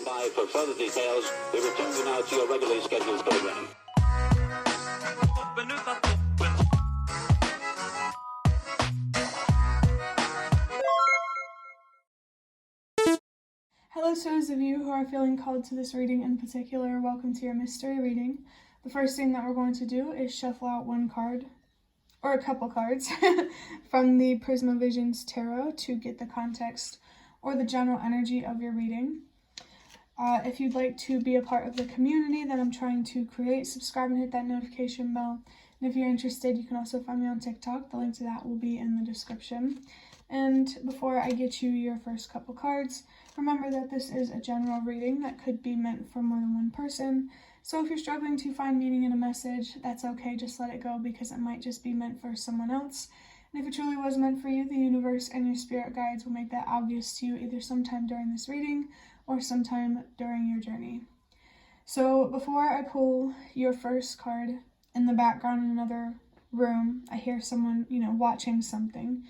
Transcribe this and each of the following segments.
stand by for further details. We return you now to your regularly scheduled program. Hello, so those of you who are feeling called to this reading in particular, welcome to your mystery reading. The first thing that we're going to do is shuffle out one card, or a couple cards, from the Prismavisions Tarot to get the context or the general energy of your reading. If you'd like to be a part of the community that I'm trying to create, subscribe and hit that notification bell. And if you're interested, you can also find me on TikTok. The link to that will be in the description. And before I get you your first couple cards, remember that this is a general reading that could be meant for more than one person. So if you're struggling to find meaning in a message, that's okay, just let it go, because it might just be meant for someone else. And if it truly was meant for you, the universe and your spirit guides will make that obvious to you either sometime during this reading or sometime during your journey. So before I pull your first card, in the background in another room, I hear someone, watching something.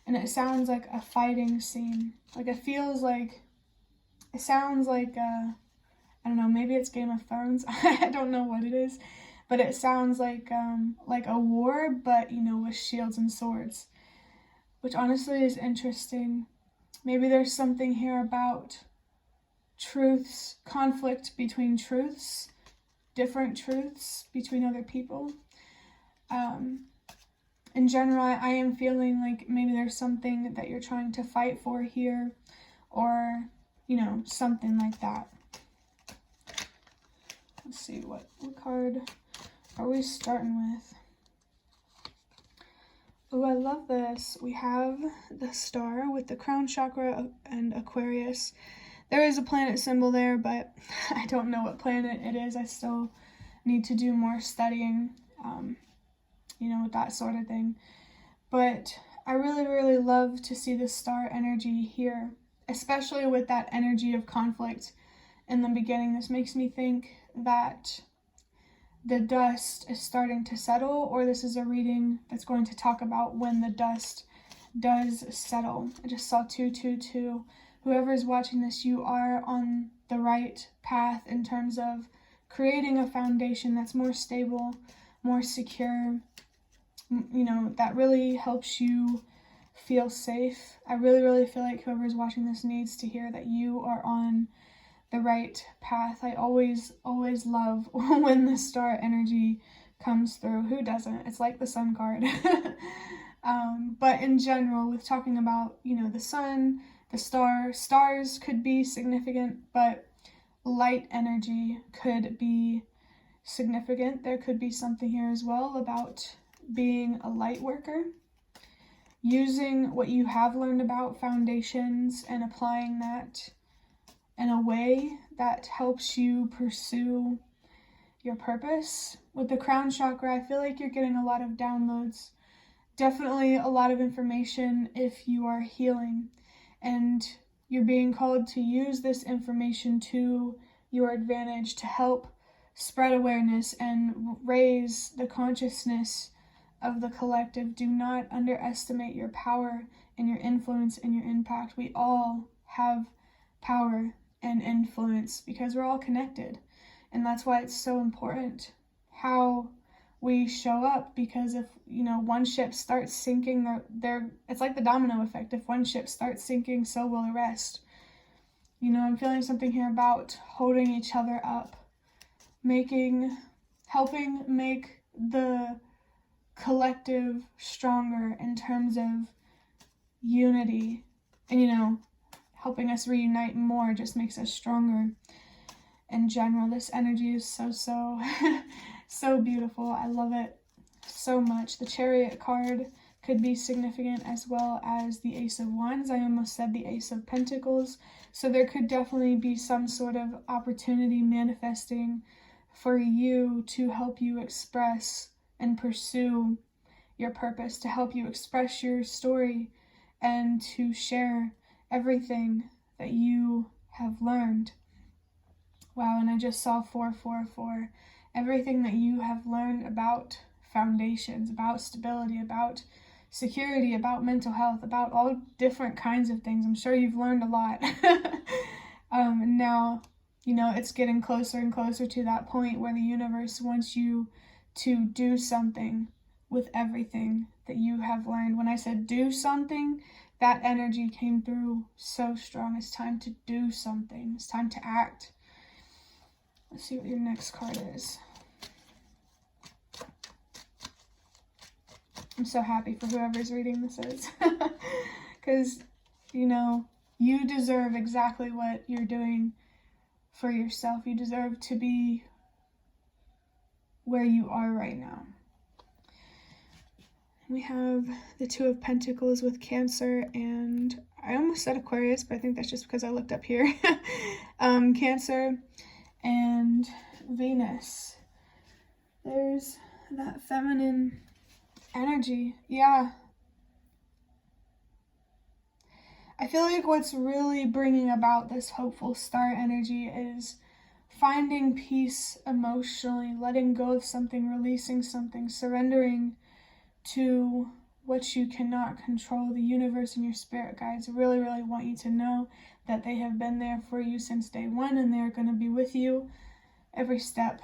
And it sounds like a fighting scene. Like it sounds like, I don't know, maybe it's Game of Thrones. I don't know what it is. But it sounds like a war, but, with shields and swords. Which honestly is interesting. Maybe there's something here about truths, conflict between truths, different truths between other people. In general, I am feeling like maybe there's something that you're trying to fight for here, or, something like that. Let's see, what card are we starting with? Oh, I love this. We have the star with the crown chakra and Aquarius. There is a planet symbol there, but I don't know what planet it is. I still need to do more studying, with that sort of thing. But I really, really love to see the star energy here, especially with that energy of conflict in the beginning. This makes me think that the dust is starting to settle, or this is a reading that's going to talk about when the dust does settle. I just saw 222. Whoever is watching this, you are on the right path in terms of creating a foundation that's more stable, more secure, that really helps you feel safe. I really, really feel like whoever is watching this needs to hear that you are on the right path. I always love when the star energy comes through. Who doesn't? It's like the sun card. But in general, with talking about, the sun, the stars could be significant, but light energy could be significant. There could be something here as well about being a light worker, using what you have learned about foundations and applying that in a way that helps you pursue your purpose. With the crown chakra, I feel like you're getting a lot of downloads, definitely a lot of information if you are healing, and you're being called to use this information to your advantage to help spread awareness and raise the consciousness of the collective. Do not underestimate your power and your influence and your impact. We all have power and influence because we're all connected. And that's why it's so important how we show up, because if, one ship starts sinking, it's like the domino effect. If one ship starts sinking, so will the rest. I'm feeling something here about holding each other up, helping make the collective stronger in terms of unity, and helping us reunite more just makes us stronger. In general, this energy is so beautiful. I love it so much. The Chariot card could be significant, as well as the Ace of Wands. I almost said the Ace of Pentacles. So there could definitely be some sort of opportunity manifesting for you to help you express and pursue your purpose, to help you express your story and to share everything that you have learned. Wow, and I just saw 444. Everything that you have learned about foundations, about stability, about security, about mental health, about all different kinds of things. I'm sure you've learned a lot. Now You know, it's getting closer and closer to that point where the universe wants you to do something with everything that you have learned. When I said do something, that energy came through so strong. It's time to do something. It's time to act. Let's see what your next card is. I'm so happy for whoever's reading this is. Because, you know, you deserve exactly what you're doing for yourself. You deserve to be where you are right now. We have the Two of Pentacles with Cancer, and I almost said Aquarius, but I think that's just because I looked up here. Cancer and Venus. There's that feminine energy. Yeah. I feel like what's really bringing about this hopeful star energy is finding peace emotionally, letting go of something, releasing something, surrendering to what you cannot control. The universe and your spirit guides really, really want you to know that they have been there for you since day one, and they're going to be with you every step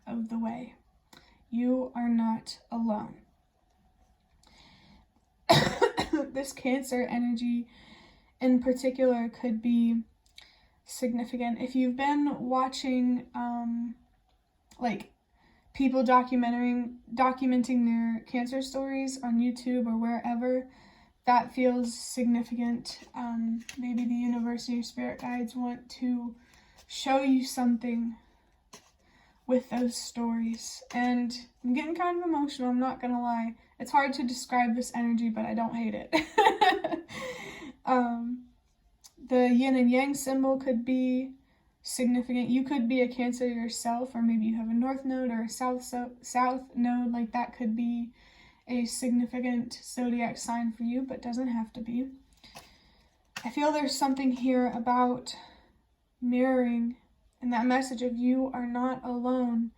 of the way. You are not alone. This Cancer energy in particular could be significant. If you've been watching like people documenting their cancer stories on YouTube or wherever, that feels significant. Maybe the universe or your spirit guides want to show you something with those stories. And I'm getting kind of emotional, I'm not gonna lie. It's hard to describe this energy, but I don't hate it. The yin and yang symbol could be significant. You could be a Cancer yourself, or maybe you have a north node or a south node. Like, that could be a significant zodiac sign for you, but doesn't have to be. I feel there's something here about mirroring, and that message of you are not alone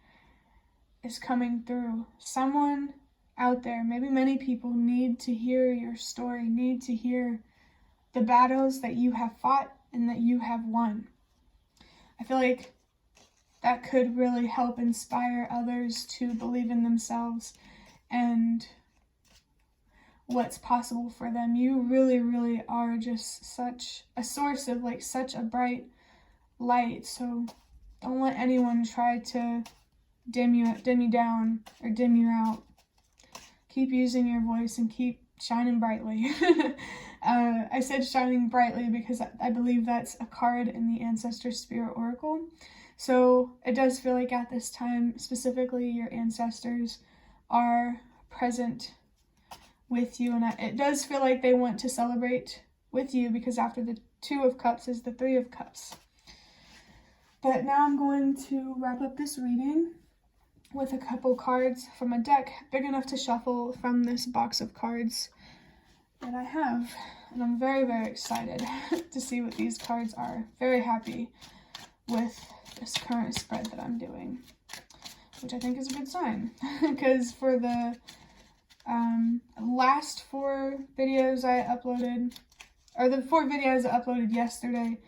is coming through. Someone out there, maybe many people, need to hear your story, need to hear the battles that you have fought and that you have won. I feel like that could really help inspire others to believe in themselves and what's possible for them. You really, really are just such a source of such a bright light. So don't let anyone try to dim you down or dim you out. Keep using your voice and keep shining brightly. I said shining brightly because I believe that's a card in the Ancestor Spirit Oracle. So it does feel like at this time, specifically, your ancestors are present with you. And it does feel like they want to celebrate with you, because after the Two of Cups is the Three of Cups. But now I'm going to wrap up this reading with a couple cards from a deck big enough to shuffle from this box of cards that I have. And I'm very, very excited to see what these cards are. Very happy with this current spread that I'm doing, which I think is a good sign. Because for the last 4 videos I uploaded, or the 4 videos I uploaded yesterday,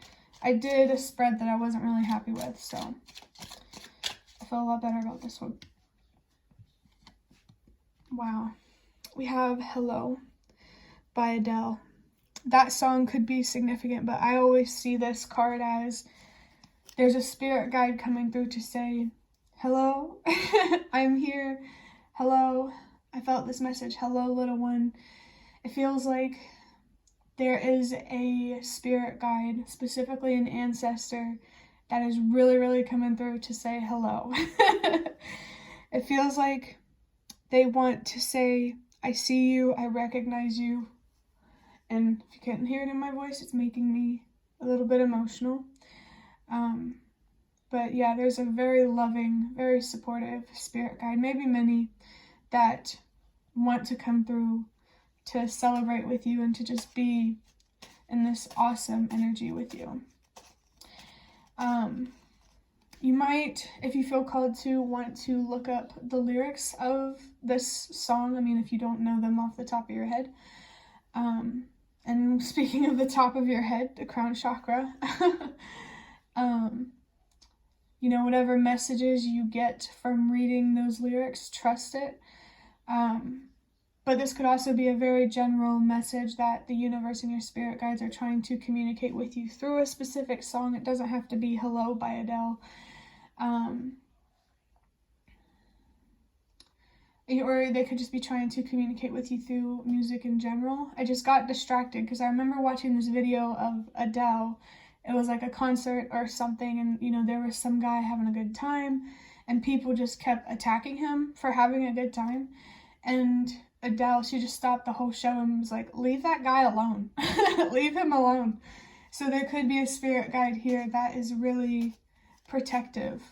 I did a spread that I wasn't really happy with, so I feel a lot better about this one. Wow. We have Hello by Adele. That song could be significant, but I always see this card as there's a spirit guide coming through to say, hello, I'm here. Hello, I felt this message. Hello, little one. It feels like there is a spirit guide, specifically an ancestor, that is really, really coming through to say hello. It feels like they want to say, I see you, I recognize you. And if you couldn't hear it in my voice, it's making me a little bit emotional. But yeah, there's a very loving, very supportive spirit guide, maybe many, that want to come through to celebrate with you and to just be in this awesome energy with you. You might, if you feel called to, want to look up the lyrics of this song. I mean, if you don't know them off the top of your head. And speaking of the top of your head, the crown chakra, whatever messages you get from reading those lyrics, trust it. But this could also be a very general message that the universe and your spirit guides are trying to communicate with you through a specific song. It doesn't have to be Hello by Adele. Or they could just be trying to communicate with you through music in general. I just got distracted because I remember watching this video of Adele. It was like a concert or something, and there was some guy having a good time, and people just kept attacking him for having a good time. And Adele, she just stopped the whole show and was like, leave that guy alone. Leave him alone. So there could be a spirit guide here that is really protective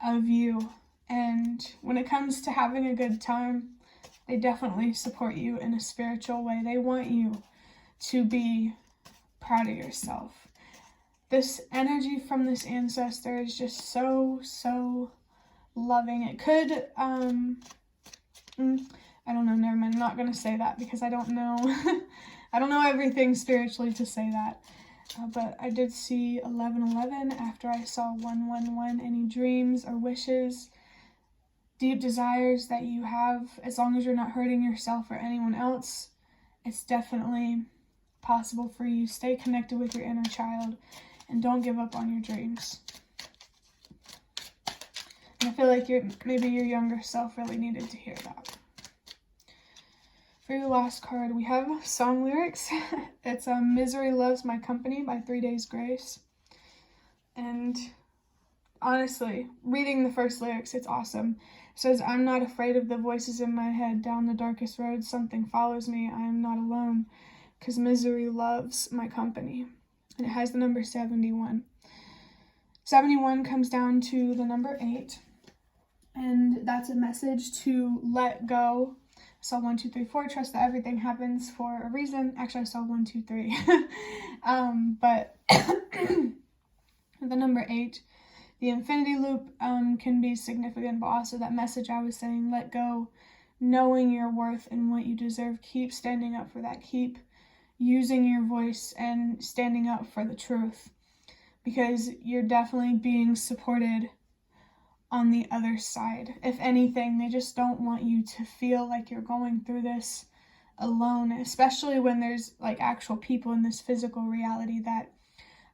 of you. And when it comes to having a good time, they definitely support you in a spiritual way. They want you to be proud of yourself. This energy from this ancestor is just so, so loving. It could, I don't know, never mind. I'm not going to say that because I don't know. I don't know everything spiritually to say that. But I did see 1111 after I saw 111. Any dreams or wishes, deep desires that you have, as long as you're not hurting yourself or anyone else, it's definitely possible for you. Stay connected with your inner child and don't give up on your dreams. And I feel like maybe your younger self really needed to hear that. For your last card, we have song lyrics. It's Misery Loves My Company by 3 Days Grace. And honestly, reading the first lyrics, it's awesome. It says, I'm not afraid of the voices in my head. Down the darkest road, something follows me. I am not alone, 'cause misery loves my company. And it has the number 71. 71 comes down to the number 8. And that's a message to let go. I saw 1, 2, 3, 4. Trust that everything happens for a reason. Actually, I saw 1, 2, 3. But the number 8, the infinity loop can be significant, but also that message I was saying, let go, knowing your worth and what you deserve. Keep standing up for that. Keep using your voice and standing up for the truth, because you're definitely being supported on the other side. If anything, they just don't want you to feel like you're going through this alone, especially when there's like actual people in this physical reality that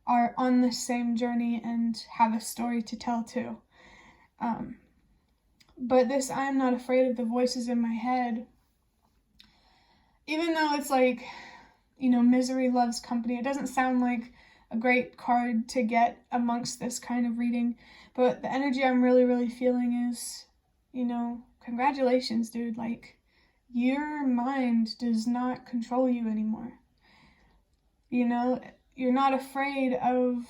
are on the same journey and have a story to tell too. But this, I am not afraid of the voices in my head, even though it's like, misery loves company. It doesn't sound like a great card to get amongst this kind of reading, but the energy I'm really, really feeling is, congratulations, dude. Like, your mind does not control you anymore. You're not afraid of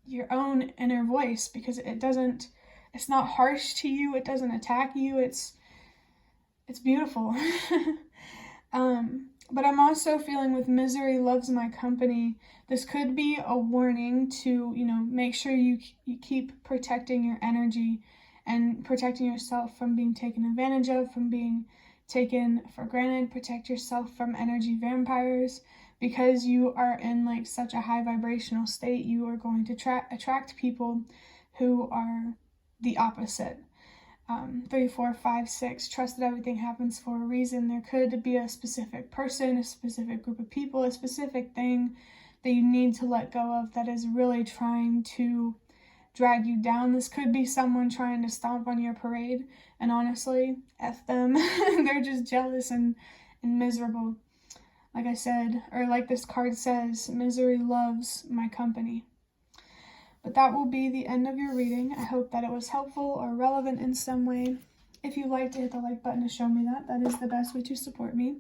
your own inner voice because it's not harsh to you. It doesn't attack you. It's beautiful. But I'm also feeling with misery loves my company. This could be a warning to, make sure you keep protecting your energy and protecting yourself from being taken advantage of, from being taken for granted. Protect yourself from energy vampires. Because you are in like such a high vibrational state, you are going to attract people who are the opposite. 3, 4, 5, 6, trust that everything happens for a reason. There could be a specific person, a specific group of people, a specific thing that you need to let go of that is really trying to drag you down. This could be someone trying to stomp on your parade, and honestly, F them. They're just jealous and miserable. Like I said, or like this card says, misery loves my company. But that will be the end of your reading. I hope that it was helpful or relevant in some way. If you'd like to hit the like button to show me that is the best way to support me.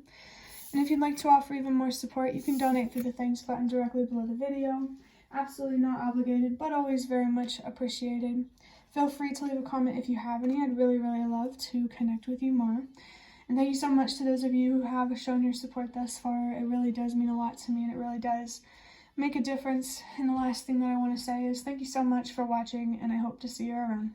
And if you'd like to offer even more support, you can donate through the thanks button directly below the video. Absolutely not obligated, but always very much appreciated. Feel free to leave a comment if you have any. I'd really, really love to connect with you more. And thank you so much to those of you who have shown your support thus far. It really does mean a lot to me, and it really does make a difference. And the last thing that I want to say is thank you so much for watching, and I hope to see you around.